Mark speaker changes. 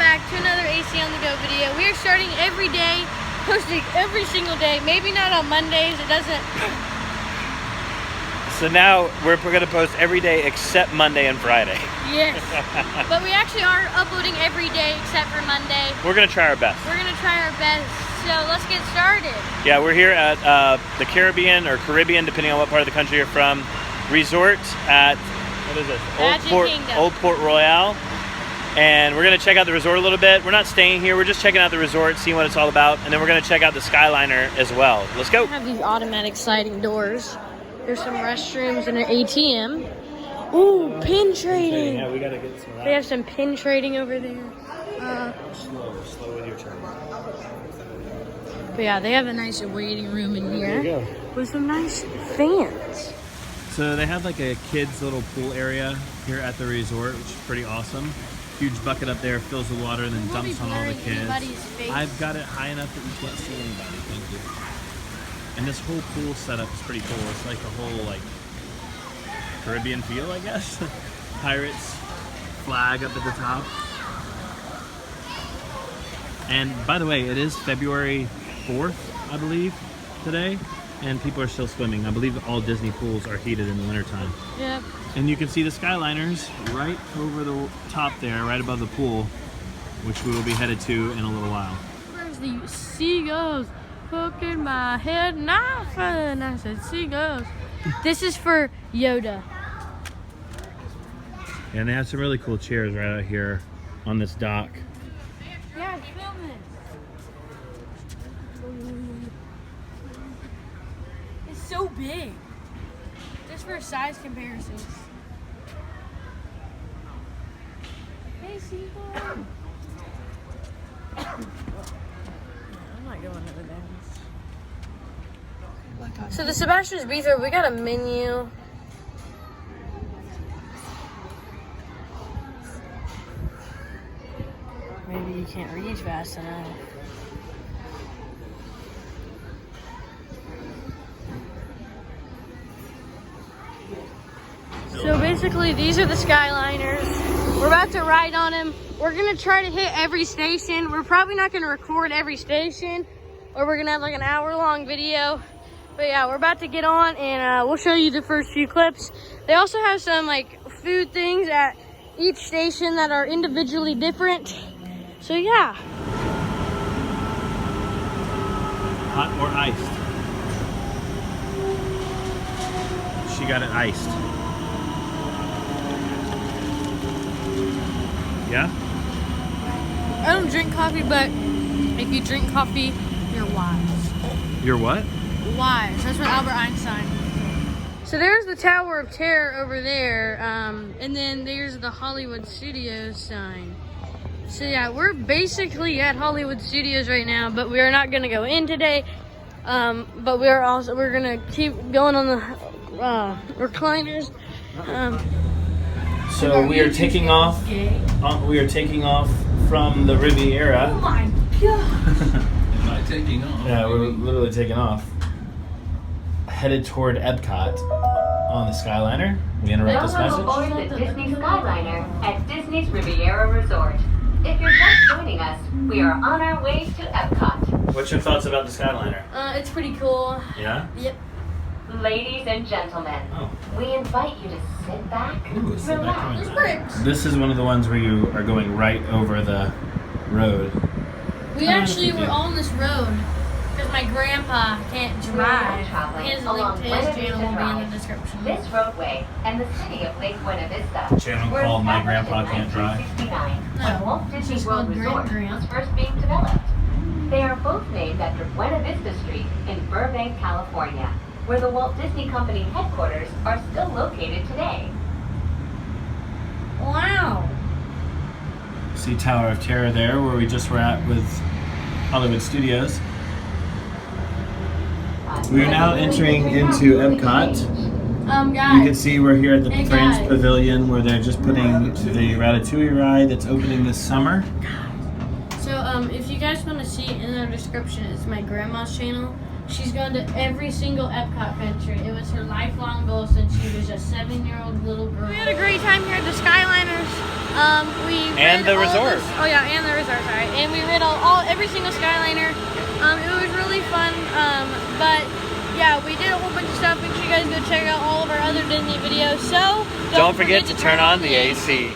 Speaker 1: back to another AContheGO video. We are starting every day, posting every single day. Maybe not on Mondays, it doesn't.
Speaker 2: So now we're going to post every day except Monday and Friday.
Speaker 1: Yes, but we actually are uploading every day except for Monday.
Speaker 2: We're going to try our best.
Speaker 1: We're going to try our best, so let's get started.
Speaker 2: Yeah, we're here at the Caribbean, depending on what part of the country you're from, resort at, what is this? Old Port Royale. And we're going to check out the resort a little bit. We're not staying here, we're just checking out the resort, seeing what it's all about, and then we're going to check out the Skyliner as well. Let's go.
Speaker 1: We have these automatic sliding doors. There's some restrooms and an ATM. Ooh, pin trading.
Speaker 2: Yeah, we got to get some of that.
Speaker 1: They have some pin trading over there.
Speaker 2: Slow with your turn.
Speaker 1: But yeah, they have a nice waiting room in here.
Speaker 2: There you go.
Speaker 1: With some nice fans.
Speaker 2: So they have like a kids little pool area here at the resort, which is pretty awesome. Huge bucket up there, fills with water, and then dumps on all the kids. I've got it high enough that you can't see anybody. Thank you. And this whole pool setup is pretty cool. It's like the whole like Caribbean feel, I guess. Pirates flag up at the top. And by the way, it is February 4th, I believe, today. And people are still swimming. I believe all Disney pools are heated in the wintertime.
Speaker 1: Yep. And
Speaker 2: you can see the Skyliners right over the top there, right above the pool, which we will be headed to in a little while.
Speaker 1: Where's the Seagulls? Poking my head knife, and I said Seagulls. This is for Yoda.
Speaker 2: And they have some really cool chairs right out here on this dock.
Speaker 1: Yeah, it's filming. It's so big. Just for size comparisons. Hey, Seagulls. I'm not going over there. So the Sebastian's Bistro, we got a menu. Maybe you can't read fast enough. So basically, these are the Skyliners. We're about to ride on them. We're gonna try to hit every station. We're probably not gonna record every station, or we're gonna have like an hour-long video. But yeah, we're about to get on, and we'll show you the first few clips. They also have some like food things at each station that are individually different. So yeah.
Speaker 2: Hot or iced? She got it iced. Yeah?
Speaker 1: I don't drink coffee, but if you drink coffee, you're wise.
Speaker 2: You're what?
Speaker 1: Wise. That's what Albert Einstein. So there's the Tower of Terror over there, and then there's the Hollywood Studios sign. So yeah, we're basically at Hollywood Studios right now, but we are not gonna go in today. But we're gonna keep going on the recliners.
Speaker 2: So we are taking off. We are taking off from the Riviera.
Speaker 1: Oh my god!
Speaker 3: Am I taking off?
Speaker 2: Yeah, we're literally taking off. Headed toward Epcot on the Skyliner. We interrupt this message.
Speaker 4: Welcome aboard the Disney Skyliner at Disney's Riviera Resort. If you're just joining us, we are on our way to Epcot.
Speaker 2: What's your thoughts about the Skyliner?
Speaker 1: It's pretty cool.
Speaker 2: Yeah?
Speaker 1: Yep.
Speaker 4: Ladies and gentlemen, we invite you to sit back, relax.
Speaker 2: This is one of the ones where you are going right over the road.
Speaker 1: We actually were on this road because my grandpa can't drive. His link to his channel will be in the description.
Speaker 4: This roadway and the city of Lake Buena Vista
Speaker 2: Channel
Speaker 4: were
Speaker 2: called My
Speaker 4: established
Speaker 2: Grandpa
Speaker 4: in
Speaker 2: Can't Drive.
Speaker 4: 1969 when Walt Disney
Speaker 1: just
Speaker 4: World
Speaker 1: called
Speaker 4: Resort
Speaker 1: Grand
Speaker 4: was first being developed. They are both named after Buena Vista Street in Burbank, California, where the Walt Disney Company headquarters are still located today.
Speaker 1: Wow.
Speaker 2: See Tower of Terror there, where we just were at with Hollywood Studios. We are now entering into Epcot.
Speaker 1: Guys.
Speaker 2: You can see we're here at the France
Speaker 1: guys.
Speaker 2: Pavilion, where they're just putting the Ratatouille ride that's opening this summer.
Speaker 1: So if you guys want to see it in the description, it's my grandma's channel. She's gone to every single Epcot country. It was her lifelong goal since she was a 7-year-old little girl. We had a great time here at the Skyliners.
Speaker 2: And the resort.
Speaker 1: Oh yeah, and the resort, sorry. And we read every single Skyliner. It was really fun. But yeah, we did a whole bunch of stuff. Make sure you guys go check out all of our other Disney videos. So
Speaker 2: Don't forget to turn on the AC.